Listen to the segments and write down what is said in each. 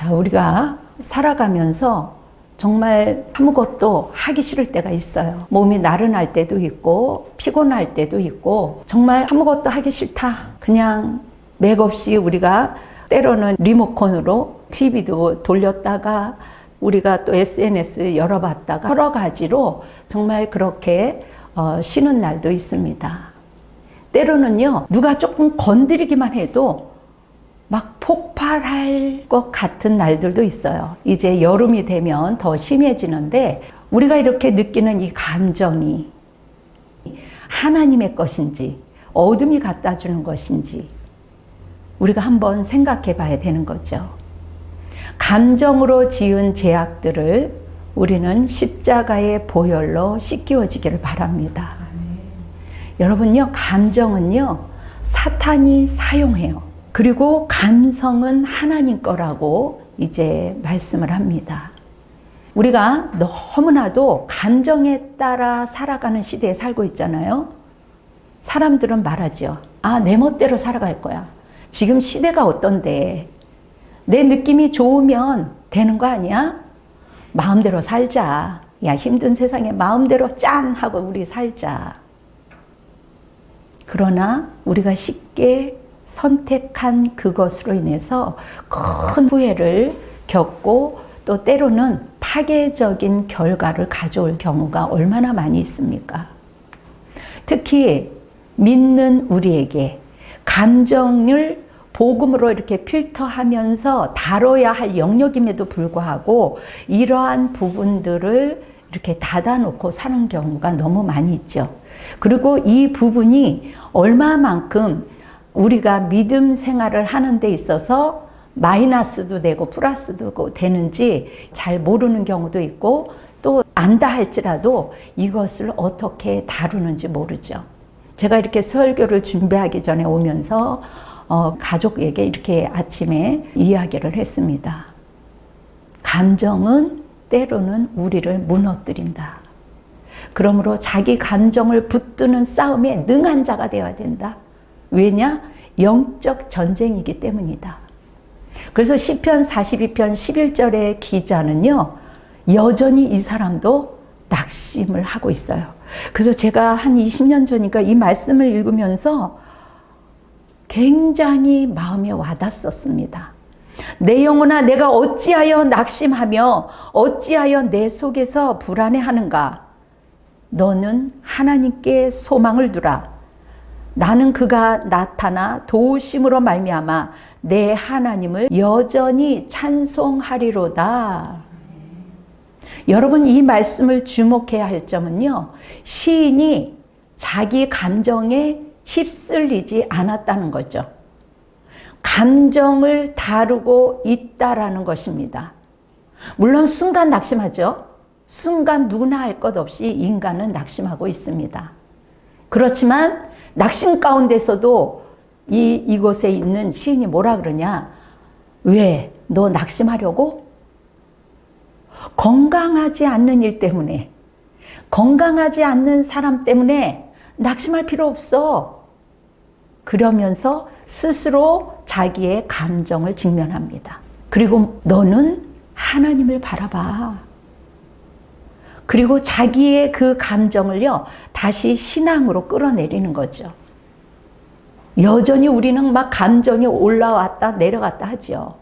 자, 우리가 살아가면서 정말 아무것도 하기 싫을 때가 있어요. 몸이 나른할 때도 있고 피곤할 때도 있고 정말 아무것도 하기 싫다. 그냥 맥없이 우리가 때로는 리모컨으로 TV도 돌렸다가 우리가 또 SNS 열어봤다가 여러 가지로 정말 그렇게 쉬는 날도 있습니다. 때로는요, 누가 조금 건드리기만 해도 막 폭발할 것 같은 날들도 있어요. 이제 여름이 되면 더 심해지는데 우리가 이렇게 느끼는 이 감정이 하나님의 것인지 어둠이 갖다 주는 것인지 우리가 한번 생각해 봐야 되는 거죠. 감정으로 지은 죄악들을 우리는 십자가의 보혈로 씻기워지기를 바랍니다. 여러분요, 감정은요, 사탄이 사용해요. 그리고 감성은 하나님 거라고 이제 말씀을 합니다. 우리가 너무나도 감정에 따라 살아가는 시대에 살고 있잖아요. 사람들은 말하죠. 아, 내 멋대로 살아갈 거야. 지금 시대가 어떤데 내 느낌이 좋으면 되는 거 아니야? 마음대로 살자. 야, 힘든 세상에 마음대로 짠 하고 우리 살자. 그러나 우리가 쉽게 선택한 그것으로 인해서 큰 후회를 겪고 또 때로는 파괴적인 결과를 가져올 경우가 얼마나 많이 있습니까? 특히 믿는 우리에게 감정을 복음으로 이렇게 필터하면서 다뤄야 할 영역임에도 불구하고 이러한 부분들을 이렇게 닫아놓고 사는 경우가 너무 많이 있죠. 그리고 이 부분이 얼마만큼 우리가 믿음 생활을 하는 데 있어서 마이너스도 되고 플러스도 되는지 잘 모르는 경우도 있고 또 안다 할지라도 이것을 어떻게 다루는지 모르죠. 제가 이렇게 설교를 준비하기 전에 오면서 가족에게 이렇게 아침에 이야기를 했습니다. 감정은 때로는 우리를 무너뜨린다. 그러므로 자기 감정을 붙드는 싸움에 능한 자가 되어야 된다. 왜냐? 영적 전쟁이기 때문이다. 그래서 시편 42편 11절의 기자는요, 여전히 이 사람도 낙심을 하고 있어요. 그래서 제가 한 20년 전이니까 이 말씀을 읽으면서 굉장히 마음에 와닿았었습니다. 내 영혼아, 내가 어찌하여 낙심하며 어찌하여 내 속에서 불안해하는가? 너는 하나님께 소망을 두라. 나는 그가 나타나 도우심으로 말미암아 내 하나님을 여전히 찬송하리로다. 여러분, 이 말씀을 주목해야 할 점은요, 시인이 자기 감정에 휩쓸리지 않았다는 거죠. 감정을 다루고 있다라는 것입니다. 물론 순간 낙심하죠. 순간 누구나 할 것 없이 인간은 낙심하고 있습니다. 그렇지만 낙심 가운데서도 이곳에 있는 시인이 뭐라 그러냐? 왜? 너 낙심하려고? 건강하지 않는 일 때문에, 건강하지 않는 사람 때문에 낙심할 필요 없어. 그러면서 스스로 자기의 감정을 직면합니다. 그리고 너는 하나님을 바라봐. 그리고 자기의 그 감정을요, 다시 신앙으로 끌어내리는 거죠. 여전히 우리는 막 감정이 올라왔다 내려갔다 하죠.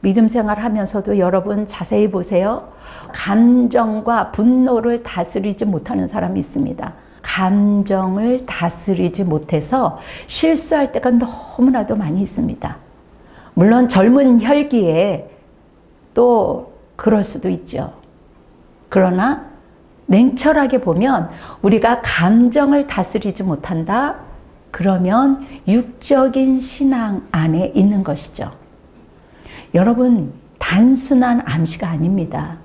믿음 생활 하면서도 여러분 자세히 보세요. 감정과 분노를 다스리지 못하는 사람이 있습니다. 감정을 다스리지 못해서 실수할 때가 너무나도 많이 있습니다. 물론 젊은 혈기에 또 그럴 수도 있죠. 그러나 냉철하게 보면 우리가 감정을 다스리지 못한다? 그러면 육적인 신앙 안에 있는 것이죠. 여러분, 단순한 암시가 아닙니다.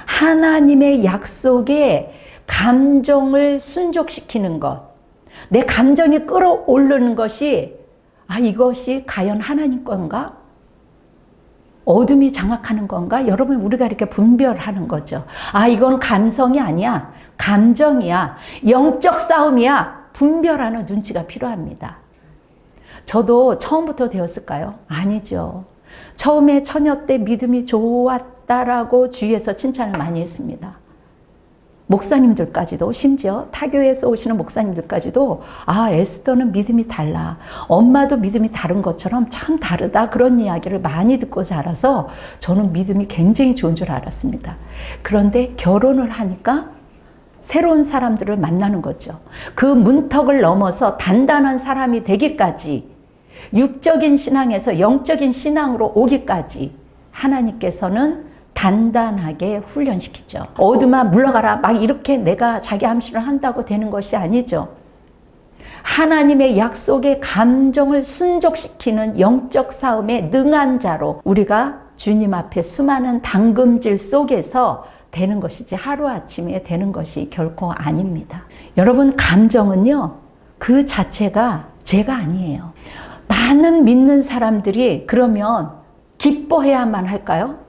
하나님의 약속에 감정을 순종시키는 것, 내 감정이 끌어오르는 것이 이것이 과연 하나님 건가? 어둠이 장악하는 건가? 여러분, 우리가 이렇게 분별하는 거죠. 이건 감성이 아니야. 감정이야. 영적 싸움이야. 분별하는 눈치가 필요합니다. 저도 처음부터 되었을까요? 아니죠. 처음에 처녀 때 믿음이 좋았다라고 주위에서 칭찬을 많이 했습니다. 목사님들까지도, 심지어 타교에서 오시는 목사님들까지도 에스더는 믿음이 달라. 엄마도 믿음이 다른 것처럼 참 다르다. 그런 이야기를 많이 듣고 자라서 저는 믿음이 굉장히 좋은 줄 알았습니다. 그런데 결혼을 하니까 새로운 사람들을 만나는 거죠. 그 문턱을 넘어서 단단한 사람이 되기까지, 육적인 신앙에서 영적인 신앙으로 오기까지 하나님께서는 단단하게 훈련시키죠. 어둠아 물러가라 막 이렇게 내가 자기 암시를 한다고 되는 것이 아니죠. 하나님의 약속의 감정을 순종시키는 영적 싸움에 능한 자로 우리가 주님 앞에 수많은 당금질 속에서 되는 것이지 하루아침에 되는 것이 결코 아닙니다. 여러분, 감정은요, 그 자체가 죄가 아니에요. 많은 믿는 사람들이 그러면 기뻐해야만 할까요?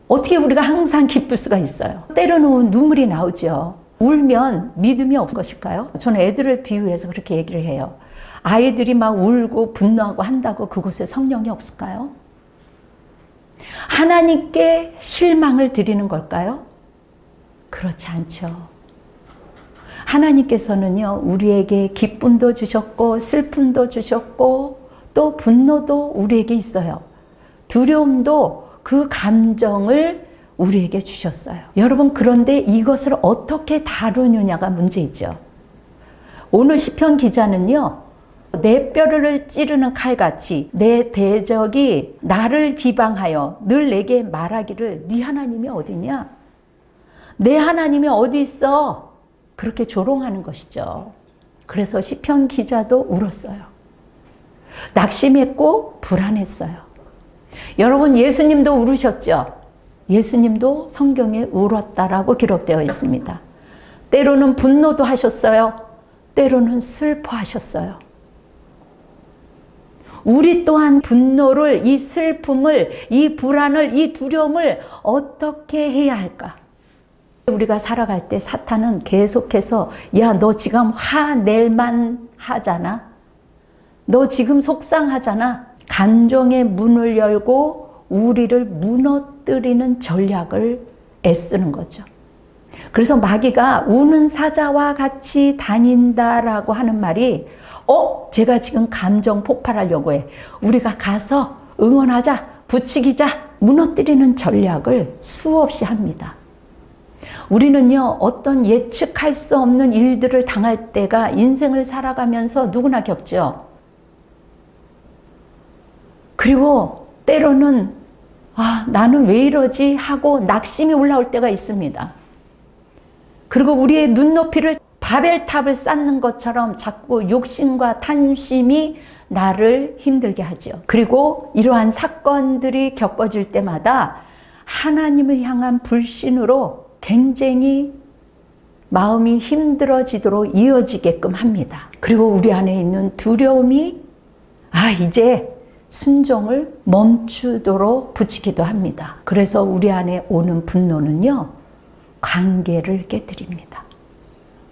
어떻게 우리가 항상 기쁠 수가 있어요? 때로는 눈물이 나오죠. 울면 믿음이 없을 것일까요? 저는 애들을 비유해서 그렇게 얘기를 해요. 아이들이 막 울고 분노하고 한다고 그곳에 성령이 없을까요? 하나님께 실망을 드리는 걸까요? 그렇지 않죠. 하나님께서는요, 우리에게 기쁨도 주셨고 슬픔도 주셨고 또 분노도 우리에게 있어요. 두려움도 그 감정을 우리에게 주셨어요. 여러분, 그런데 이것을 어떻게 다루느냐가 문제이죠. 오늘 시편 기자는요, 내 뼈를 찌르는 칼같이 내 대적이 나를 비방하여 늘 내게 말하기를 네 하나님이 어디냐? 내 하나님이 어디 있어? 그렇게 조롱하는 것이죠. 그래서 시편 기자도 울었어요. 낙심했고 불안했어요. 여러분, 예수님도 울으셨죠? 예수님도 성경에 울었다라고 기록되어 있습니다. 때로는 분노도 하셨어요. 때로는 슬퍼하셨어요. 우리 또한 분노를, 이 슬픔을, 이 불안을, 이 두려움을 어떻게 해야 할까? 우리가 살아갈 때 사탄은 계속해서 야, 너 지금 화낼만 하잖아. 너 지금 속상하잖아. 감정의 문을 열고 우리를 무너뜨리는 전략을 애쓰는 거죠. 그래서 마귀가 우는 사자와 같이 다닌다라고 하는 말이 제가 지금 감정 폭발하려고 해. 우리가 가서 응원하자, 부추기자, 무너뜨리는 전략을 수없이 합니다. 우리는요, 어떤 예측할 수 없는 일들을 당할 때가 인생을 살아가면서 누구나 겪죠. 그리고 때로는 나는 왜 이러지 하고 낙심이 올라올 때가 있습니다. 그리고 우리의 눈높이를 바벨탑을 쌓는 것처럼 자꾸 욕심과 탐심이 나를 힘들게 하죠. 그리고 이러한 사건들이 겪어질 때마다 하나님을 향한 불신으로 굉장히 마음이 힘들어지도록 이어지게끔 합니다. 그리고 우리 안에 있는 두려움이 이제 순종을 멈추도록 부추기도 합니다. 그래서 우리 안에 오는 분노는요, 관계를 깨뜨립니다.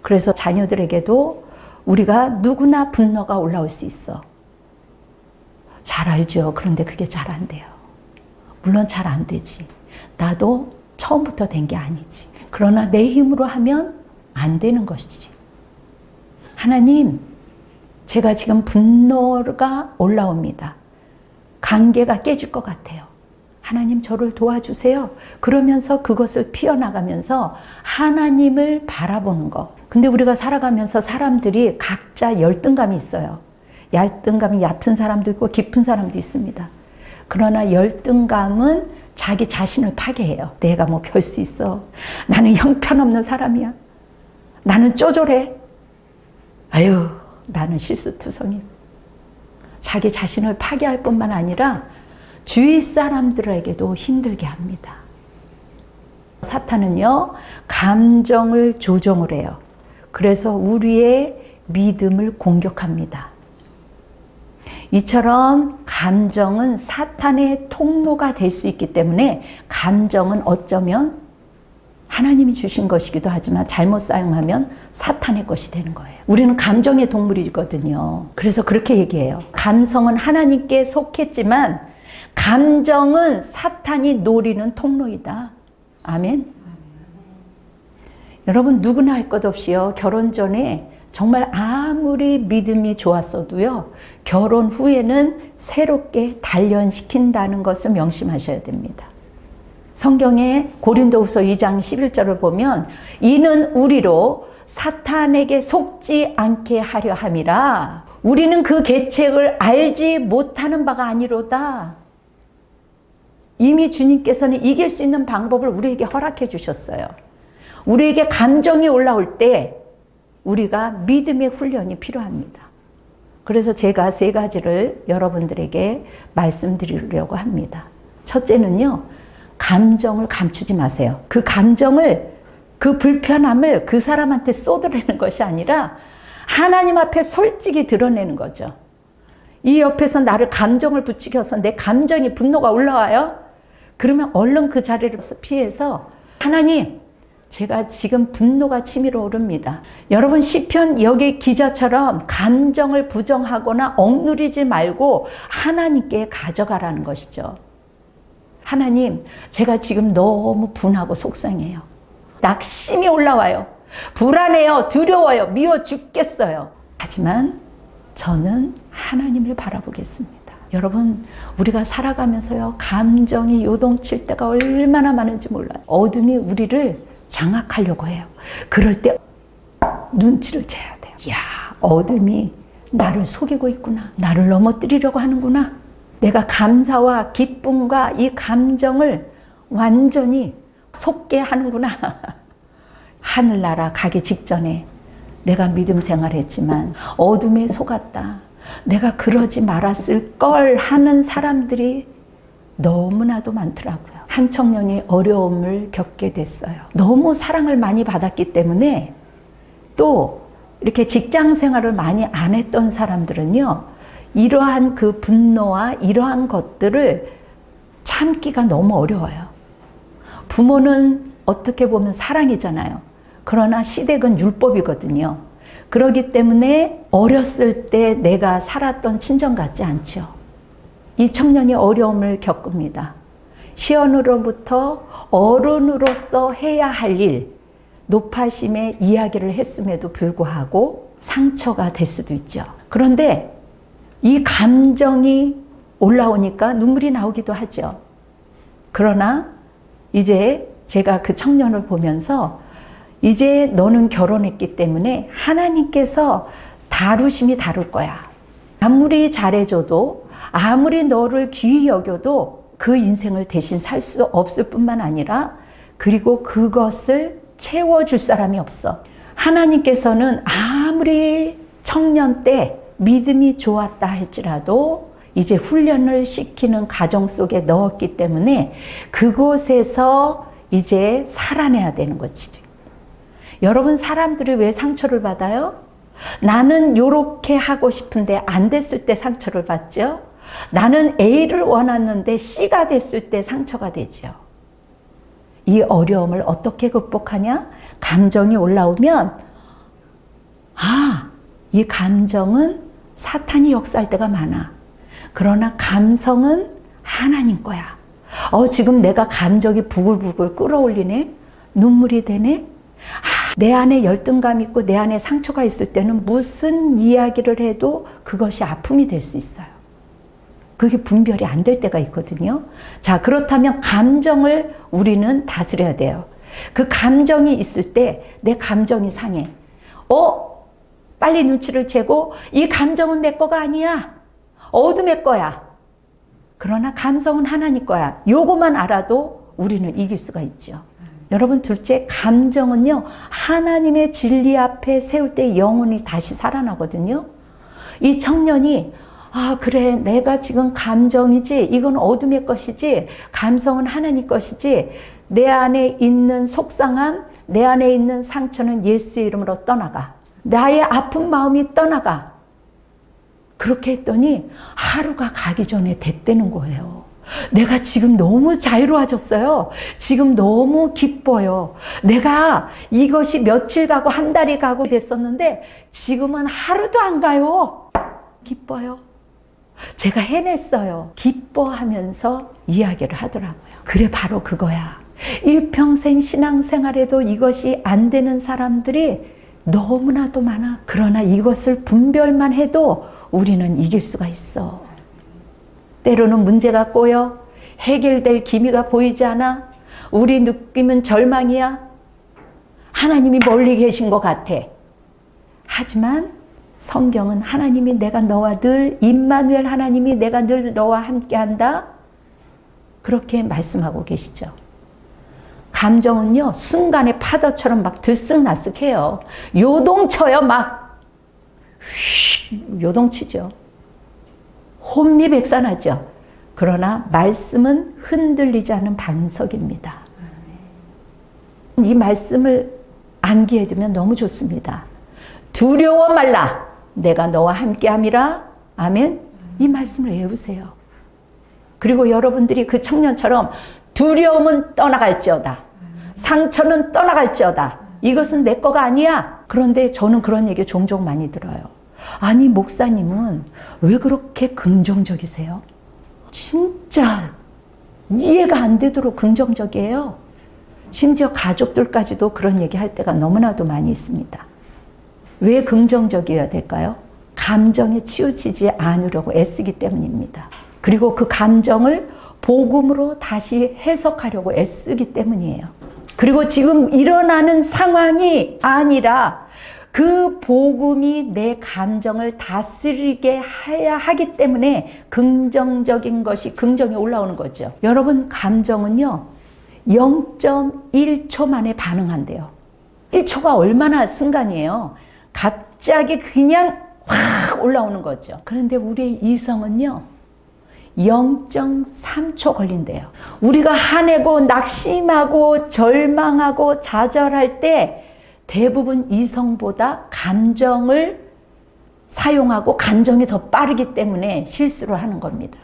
그래서 자녀들에게도 우리가 누구나 분노가 올라올 수 있어. 잘 알죠. 그런데 그게 잘 안 돼요. 물론 잘 안 되지. 나도 처음부터 된 게 아니지. 그러나 내 힘으로 하면 안 되는 것이지. 하나님, 제가 지금 분노가 올라옵니다. 관계가 깨질 것 같아요. 하나님, 저를 도와주세요. 그러면서 그것을 피어나가면서 하나님을 바라보는 것. 근데 우리가 살아가면서 사람들이 각자 열등감이 있어요. 열등감이 얕은 사람도 있고 깊은 사람도 있습니다. 그러나 열등감은 자기 자신을 파괴해요. 내가 뭐 별 수 있어. 나는 형편없는 사람이야. 나는 쪼졸해. 나는 실수투성이야. 자기 자신을 파괴할 뿐만 아니라 주위 사람들에게도 힘들게 합니다. 사탄은요, 감정을 조종을 해요. 그래서 우리의 믿음을 공격합니다. 이처럼 감정은 사탄의 통로가 될 수 있기 때문에 감정은 어쩌면 하나님이 주신 것이기도 하지만 잘못 사용하면 사탄의 것이 되는 거예요. 우리는 감정의 동물이거든요. 그래서 그렇게 얘기해요. 감성은 하나님께 속했지만 감정은 사탄이 노리는 통로이다. 아멘. 여러분, 누구나 할 것 없이요, 결혼 전에 정말 아무리 믿음이 좋았어도요, 결혼 후에는 새롭게 단련시킨다는 것을 명심하셔야 됩니다. 성경에 고린도후서 2장 11절을 보면 이는 우리로 사탄에게 속지 않게 하려 함이라. 우리는 그 계책을 알지 못하는 바가 아니로다. 이미 주님께서는 이길 수 있는 방법을 우리에게 허락해 주셨어요. 우리에게 감정이 올라올 때 우리가 믿음의 훈련이 필요합니다. 그래서 제가 3가지를 여러분들에게 말씀드리려고 합니다. 첫째는요, 감정을 감추지 마세요. 그 감정을, 그 불편함을 그 사람한테 쏟아내는 것이 아니라 하나님 앞에 솔직히 드러내는 거죠. 이 옆에서 나를 감정을 부추겨서 내 감정이, 분노가 올라와요? 그러면 얼른 그 자리를 피해서 하나님, 제가 지금 분노가 치밀어 오릅니다. 여러분, 시편 여기 기자처럼 감정을 부정하거나 억누르지 말고 하나님께 가져가라는 것이죠. 하나님, 제가 지금 너무 분하고 속상해요. 낙심이 올라와요. 불안해요. 두려워요. 미워 죽겠어요. 하지만 저는 하나님을 바라보겠습니다. 여러분, 우리가 살아가면서요, 감정이 요동칠 때가 얼마나 많은지 몰라요. 어둠이 우리를 장악하려고 해요. 그럴 때 눈치를 채야 돼요. 야, 어둠이 나를 속이고 있구나. 나를 넘어뜨리려고 하는구나. 내가 감사와 기쁨과 이 감정을 완전히 속게 하는구나. 하늘나라 가기 직전에 내가 믿음 생활했지만 어둠에 속았다. 내가 그러지 말았을 걸 하는 사람들이 너무나도 많더라고요. 한 청년이 어려움을 겪게 됐어요. 너무 사랑을 많이 받았기 때문에, 또 이렇게 직장 생활을 많이 안 했던 사람들은요, 이러한 그 분노와 이러한 것들을 참기가 너무 어려워요. 부모는 어떻게 보면 사랑이잖아요. 그러나 시댁은 율법이거든요. 그렇기 때문에 어렸을 때 내가 살았던 친정 같지 않죠. 이 청년이 어려움을 겪습니다. 시언으로부터 어른으로서 해야 할 일, 노파심의 이야기를 했음에도 불구하고 상처가 될 수도 있죠. 그런데 이 감정이 올라오니까 눈물이 나오기도 하죠. 그러나 이제 제가 그 청년을 보면서, 이제 너는 결혼했기 때문에 하나님께서 다루심이 다룰 거야. 아무리 잘해줘도, 아무리 너를 귀히 여겨도 그 인생을 대신 살 수 없을 뿐만 아니라, 그리고 그것을 채워줄 사람이 없어. 하나님께서는 아무리 청년 때 믿음이 좋았다 할지라도 이제 훈련을 시키는 가정 속에 넣었기 때문에 그곳에서 이제 살아내야 되는 것이죠. 여러분, 사람들이 왜 상처를 받아요? 나는 요렇게 하고 싶은데 안 됐을 때 상처를 받죠. 나는 A를 원했는데 C가 됐을 때 상처가 되죠. 이 어려움을 어떻게 극복하냐? 감정이 올라오면, 이 감정은 사탄이 역사할 때가 많아. 그러나 감성은 하나님 거야. 지금 내가 감정이 부글부글 끓어올리네? 눈물이 되네? 내 안에 열등감 있고 내 안에 상처가 있을 때는 무슨 이야기를 해도 그것이 아픔이 될 수 있어요. 그게 분별이 안 될 때가 있거든요. 자, 그렇다면 감정을 우리는 다스려야 돼요. 그 감정이 있을 때 내 감정이 상해. 빨리 눈치를 채고, 이 감정은 내 거가 아니야. 어둠의 거야. 그러나 감성은 하나님 거야. 요거만 알아도 우리는 이길 수가 있죠. 여러분, 둘째, 감정은요, 하나님의 진리 앞에 세울 때 영혼이 다시 살아나거든요. 이 청년이, 그래, 내가 지금 감정이지, 이건 어둠의 것이지, 감성은 하나님 것이지, 내 안에 있는 속상함, 내 안에 있는 상처는 예수의 이름으로 떠나가. 나의 아픈 마음이 떠나가. 그렇게 했더니 하루가 가기 전에 됐다는 거예요. 내가 지금 너무 자유로워졌어요. 지금 너무 기뻐요. 내가 이것이 며칠 가고 한 달이 가고 됐었는데 지금은 하루도 안 가요. 기뻐요. 제가 해냈어요. 기뻐하면서 이야기를 하더라고요. 그래, 바로 그거야. 일평생 신앙생활에도 이것이 안 되는 사람들이 너무나도 많아. 그러나 이것을 분별만 해도 우리는 이길 수가 있어. 때로는 문제가 꼬여 해결될 기미가 보이지 않아. 우리 느낌은 절망이야. 하나님이 멀리 계신 것 같아. 하지만 성경은 하나님이 내가 너와 늘 임마누엘 하나님이 내가 늘 너와 함께한다. 그렇게 말씀하고 계시죠. 감정은요 순간에 파도처럼 막 들쑥날쑥해요. 요동쳐요. 막 요동치죠. 혼미백산하죠. 그러나 말씀은 흔들리지 않는 반석입니다. 이 말씀을 암기해 두면 너무 좋습니다. 두려워 말라. 내가 너와 함께함이라. 아멘. 이 말씀을 외우세요. 그리고 여러분들이 그 청년처럼 두려움은 떠나갈지어다. 상처는 떠나갈지어다. 이것은 내 거가 아니야. 그런데 저는 그런 얘기 종종 많이 들어요. 아니, 목사님은 왜 그렇게 긍정적이세요? 진짜 이해가 안 되도록 긍정적이에요. 심지어 가족들까지도 그런 얘기 할 때가 너무나도 많이 있습니다. 왜 긍정적이어야 될까요? 감정에 치우치지 않으려고 애쓰기 때문입니다. 그리고 그 감정을 복음으로 다시 해석하려고 애쓰기 때문이에요. 그리고 지금 일어나는 상황이 아니라 그 복음이 내 감정을 다스리게 해야 하기 때문에 긍정적인 것이 긍정이 올라오는 거죠. 여러분, 감정은요 0.1초 만에 반응한대요. 1초가 얼마나 순간이에요. 갑자기 그냥 확 올라오는 거죠. 그런데 우리의 이성은요 0.3초 걸린대요. 우리가 화내고 낙심하고 절망하고 좌절할 때 대부분 이성보다 감정을 사용하고 감정이 더 빠르기 때문에 실수를 하는 겁니다.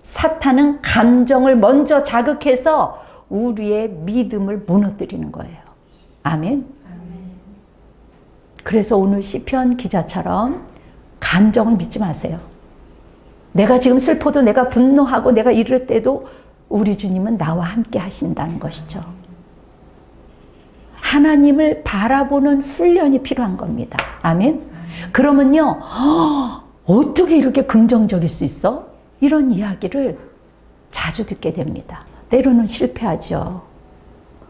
사탄은 감정을 먼저 자극해서 우리의 믿음을 무너뜨리는 거예요. 아멘. 그래서 오늘 시편 기자처럼 감정을 믿지 마세요. 내가 지금 슬퍼도 내가 분노하고 내가 이럴 때도 우리 주님은 나와 함께 하신다는 것이죠. 하나님을 바라보는 훈련이 필요한 겁니다. 아멘. 그러면요 어떻게 이렇게 긍정적일 수 있어? 이런 이야기를 자주 듣게 됩니다. 때로는 실패하죠.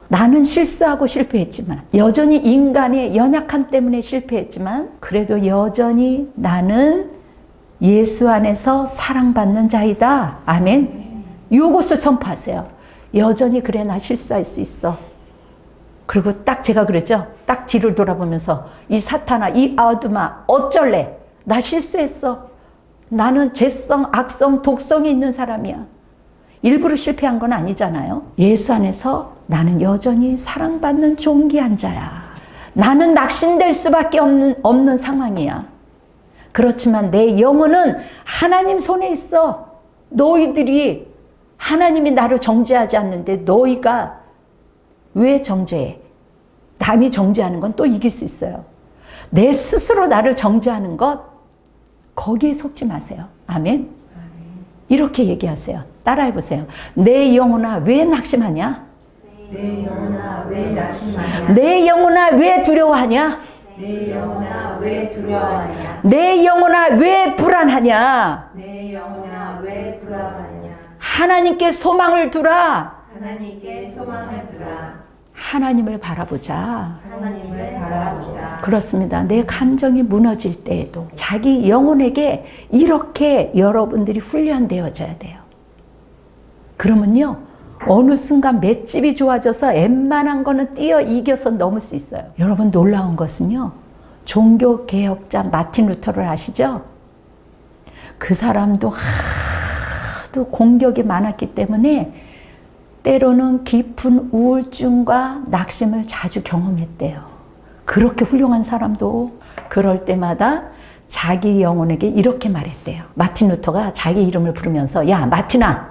나는 실수하고 실패했지만 여전히 인간의 연약함 때문에 실패했지만 그래도 여전히 나는 예수 안에서 사랑받는 자이다. 아멘. 이것을 선포하세요. 여전히 그래, 나 실수할 수 있어. 그리고 딱 제가 그랬죠. 딱 뒤를 돌아보면서 이 사탄아, 이 아두마 어쩔래? 나 실수했어. 나는 죄성, 악성, 독성이 있는 사람이야. 일부러 실패한 건 아니잖아요. 예수 안에서 나는 여전히 사랑받는 존귀한 자야. 나는 낙심될 수밖에 없는 상황이야. 그렇지만 내 영혼은 하나님 손에 있어. 너희들이 하나님이 나를 정죄하지 않는데 너희가 왜 정죄해? 남이 정죄하는 건 또 이길 수 있어요. 내 스스로 나를 정죄하는 것 거기에 속지 마세요. 아멘. 이렇게 얘기하세요. 따라해보세요. 내 영혼아 왜 낙심하냐? 내 영혼아 왜 낙심하냐? 내 영혼아 왜 두려워하냐? 내 영혼아 왜 두려워하냐? 내 영혼아 왜 불안하냐? 내 영혼아 왜 불안하냐? 하나님께 소망을 두라. 하나님께 소망을 두라. 하나님을 바라보자. 하나님을 바라보자. 그렇습니다. 내 감정이 무너질 때에도 자기 영혼에게 이렇게 여러분들이 훈련되어져야 돼요. 그러면요 어느 순간 맷집이 좋아져서 웬만한 거는 뛰어 이겨서 넘을 수 있어요. 여러분, 놀라운 것은요 종교개혁자 마틴 루터를 아시죠? 그 사람도 하도 공격이 많았기 때문에 때로는 깊은 우울증과 낙심을 자주 경험했대요. 그렇게 훌륭한 사람도 그럴 때마다 자기 영혼에게 이렇게 말했대요. 마틴 루터가 자기 이름을 부르면서 야 마틴아,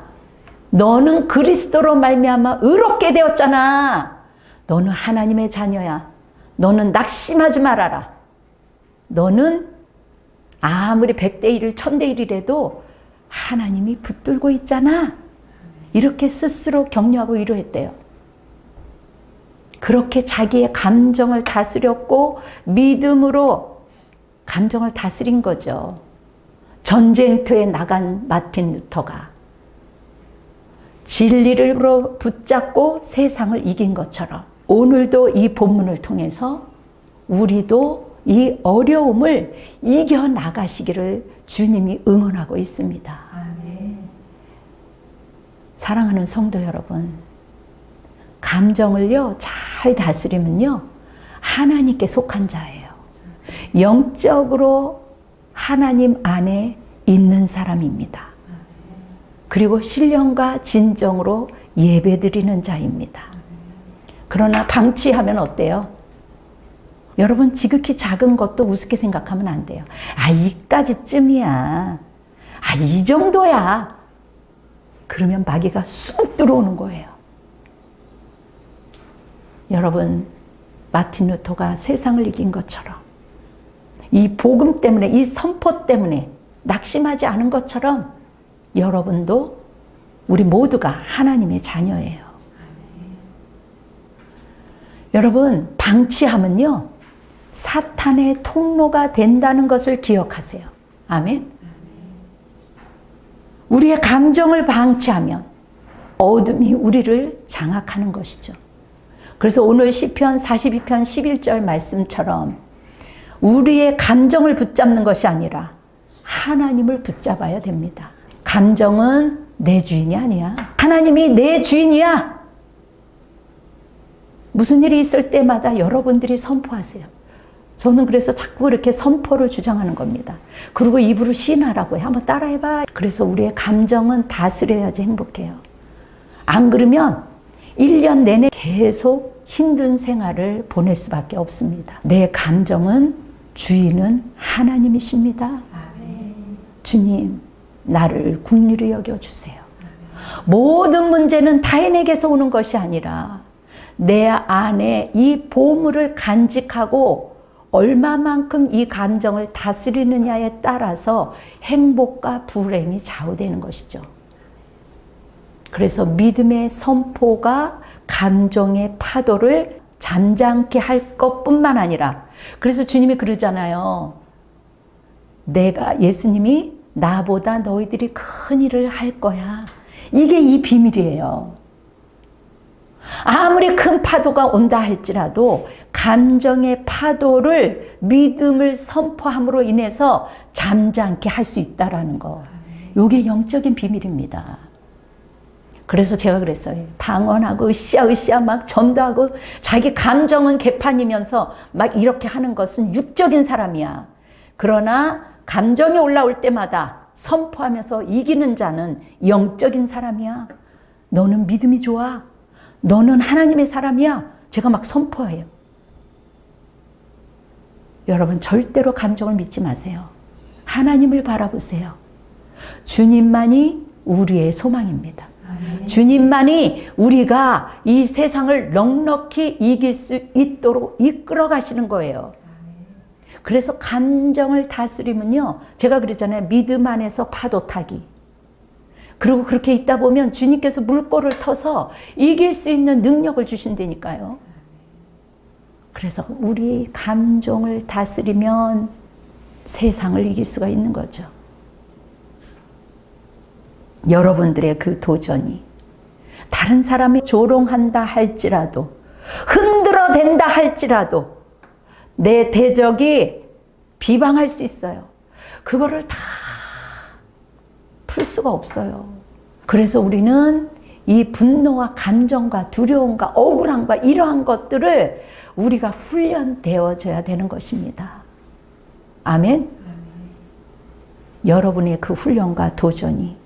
너는 그리스도로 말미암아 의롭게 되었잖아. 너는 하나님의 자녀야. 너는 낙심하지 말아라. 너는 아무리 100대 1을 1000대 1이라도 하나님이 붙들고 있잖아. 이렇게 스스로 격려하고 위로했대요. 그렇게 자기의 감정을 다스렸고 믿음으로 감정을 다스린 거죠. 전쟁터에 나간 마틴 루터가 진리를 붙잡고 세상을 이긴 것처럼 오늘도 이 본문을 통해서 우리도 이 어려움을 이겨나가시기를 주님이 응원하고 있습니다. 아멘. 사랑하는 성도 여러분, 감정을요 잘 다스리면요 하나님께 속한 자예요. 영적으로 하나님 안에 있는 사람입니다. 그리고 신령과 진정으로 예배드리는 자입니다. 그러나 방치하면 어때요? 여러분 지극히 작은 것도 우습게 생각하면 안 돼요. 아 이까지쯤이야. 아 이 정도야. 그러면 마귀가 쑥 들어오는 거예요. 여러분 마틴 루터가 세상을 이긴 것처럼 이 복음 때문에 이 선포 때문에 낙심하지 않은 것처럼 여러분도 우리 모두가 하나님의 자녀예요. 여러분 방치하면요 사탄의 통로가 된다는 것을 기억하세요. 아멘. 우리의 감정을 방치하면 어둠이 우리를 장악하는 것이죠. 그래서 오늘 시편 42편 11절 말씀처럼 우리의 감정을 붙잡는 것이 아니라 하나님을 붙잡아야 됩니다. 감정은 내 주인이 아니야. 하나님이 내 주인이야. 무슨 일이 있을 때마다 여러분들이 선포하세요. 저는 그래서 자꾸 이렇게 선포를 주장하는 겁니다. 그리고 입으로 시인하라고 해요. 한번 따라해봐. 그래서 우리의 감정은 다스려야지 행복해요. 안 그러면 1년 내내 계속 힘든 생활을 보낼 수밖에 없습니다. 내 감정은 주인은 하나님이십니다. 아멘. 주님, 나를 긍휼히 여겨주세요. 모든 문제는 타인에게서 오는 것이 아니라 내 안에 이 보물을 간직하고 얼마만큼 이 감정을 다스리느냐에 따라서 행복과 불행이 좌우되는 것이죠. 그래서 믿음의 선포가 감정의 파도를 잠잠케 할 것뿐만 아니라 그래서 주님이 그러잖아요. 예수님이 나보다 너희들이 큰 일을 할 거야. 이게 이 비밀이에요. 아무리 큰 파도가 온다 할지라도 감정의 파도를 믿음을 선포함으로 인해서 잠잠케 할 수 있다라는 거. 이게 영적인 비밀입니다. 그래서 제가 그랬어요. 방언하고 으쌰으쌰 막 전도하고 자기 감정은 개판이면서 막 이렇게 하는 것은 육적인 사람이야. 그러나 감정이 올라올 때마다 선포하면서 이기는 자는 영적인 사람이야. 너는 믿음이 좋아. 너는 하나님의 사람이야. 제가 막 선포해요. 여러분 절대로 감정을 믿지 마세요. 하나님을 바라보세요. 주님만이 우리의 소망입니다. 아멘. 주님만이 우리가 이 세상을 넉넉히 이길 수 있도록 이끌어 가시는 거예요. 그래서 감정을 다스리면요. 제가 그랬잖아요. 믿음 안에서 파도 타기. 그리고 그렇게 있다 보면 주님께서 물꼬를 터서 이길 수 있는 능력을 주신다니까요. 그래서 우리 감정을 다스리면 세상을 이길 수가 있는 거죠. 여러분들의 그 도전이 다른 사람이 조롱한다 할지라도 흔들어댄다 할지라도 내 대적이 비방할 수 있어요. 그거를 다 풀 수가 없어요. 그래서 우리는 이 분노와 감정과 두려움과 억울함과 이러한 것들을 우리가 훈련되어져야 되는 것입니다. 아멘? 여러분의 그 훈련과 도전이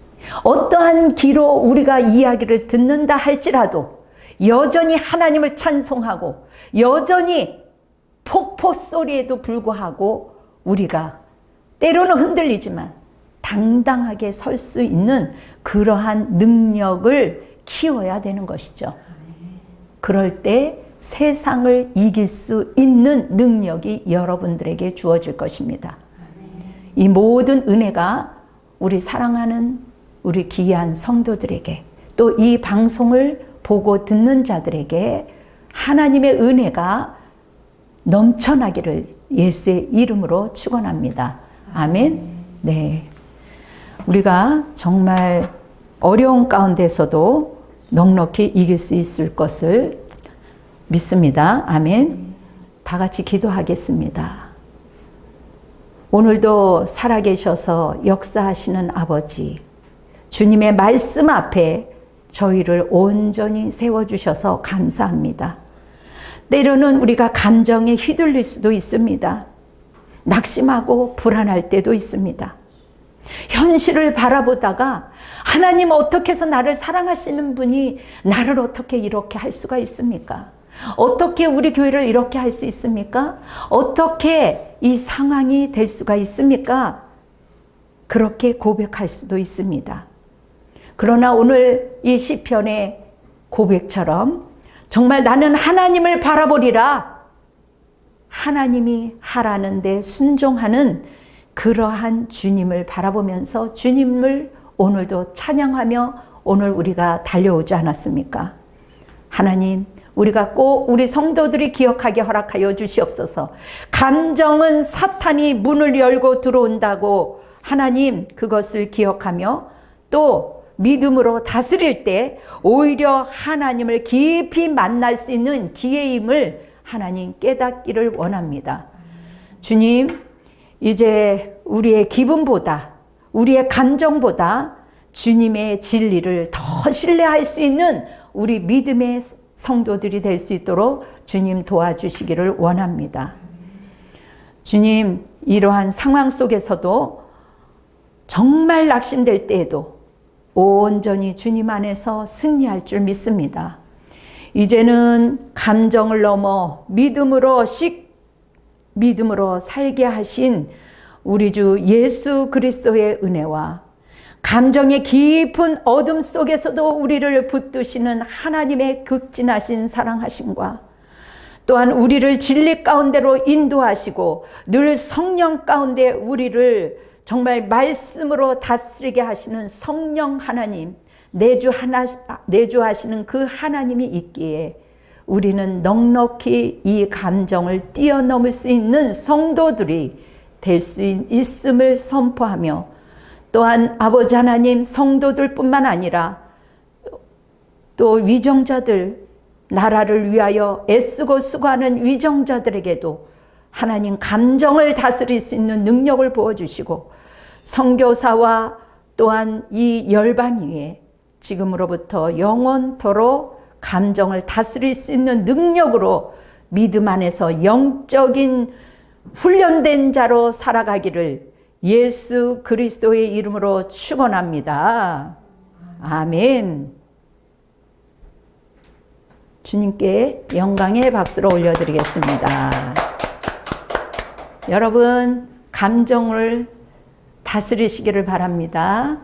어떠한 기로 우리가 이야기를 듣는다 할지라도 여전히 하나님을 찬송하고 여전히 폭포 소리에도 불구하고 우리가 때로는 흔들리지만 당당하게 설 수 있는 그러한 능력을 키워야 되는 것이죠. 그럴 때 세상을 이길 수 있는 능력이 여러분들에게 주어질 것입니다. 이 모든 은혜가 우리 사랑하는 우리 귀한 성도들에게 또 이 방송을 보고 듣는 자들에게 하나님의 은혜가 넘쳐나기를 예수의 이름으로 축원합니다. 아멘. 네. 우리가 정말 어려운 가운데서도 넉넉히 이길 수 있을 것을 믿습니다. 아멘. 다 같이 기도하겠습니다. 오늘도 살아계셔서 역사하시는 아버지, 주님의 말씀 앞에 저희를 온전히 세워주셔서 감사합니다. 때로는 우리가 감정에 휘둘릴 수도 있습니다. 낙심하고 불안할 때도 있습니다. 현실을 바라보다가 하나님 어떻게 해서 나를 사랑하시는 분이 나를 어떻게 이렇게 할 수가 있습니까? 어떻게 우리 교회를 이렇게 할 수 있습니까? 어떻게 이 상황이 될 수가 있습니까? 그렇게 고백할 수도 있습니다. 그러나 오늘 이 시편의 고백처럼 정말 나는 하나님을 바라보리라. 하나님이 하라는데 순종하는 그러한 주님을 바라보면서 주님을 오늘도 찬양하며 오늘 우리가 달려오지 않았습니까? 하나님, 우리가 꼭 우리 성도들이 기억하게 허락하여 주시옵소서. 감정은 사탄이 문을 열고 들어온다고 하나님 그것을 기억하며 또 믿음으로 다스릴 때 오히려 하나님을 깊이 만날 수 있는 기회임을 하나님 깨닫기를 원합니다. 주님, 이제 우리의 기분보다 우리의 감정보다 주님의 진리를 더 신뢰할 수 있는 우리 믿음의 성도들이 될 수 있도록 주님 도와주시기를 원합니다. 주님, 이러한 상황 속에서도 정말 낙심될 때에도 온전히 주님 안에서 승리할 줄 믿습니다. 이제는 감정을 넘어 믿음으로 살게 하신 우리 주 예수 그리스도의 은혜와 감정의 깊은 어둠 속에서도 우리를 붙드시는 하나님의 극진하신 사랑하심과 또한 우리를 진리 가운데로 인도하시고 늘 성령 가운데 우리를 정말 말씀으로 다스리게 하시는 성령 하나님, 내주하시는 그 하나님이 있기에 우리는 넉넉히 이 감정을 뛰어넘을 수 있는 성도들이 될 수 있음을 선포하며 또한 아버지 하나님 성도들뿐만 아니라 또 위정자들, 나라를 위하여 애쓰고 수고하는 위정자들에게도 하나님 감정을 다스릴 수 있는 능력을 부어주시고 선교사와 또한 이 열방 위에 지금으로부터 영원토록 감정을 다스릴 수 있는 능력으로 믿음 안에서 영적인 훈련된 자로 살아가기를 예수 그리스도의 이름으로 축원합니다. 아멘. 주님께 영광의 박수를 올려드리겠습니다. 여러분, 감정을 다스리시기를 바랍니다.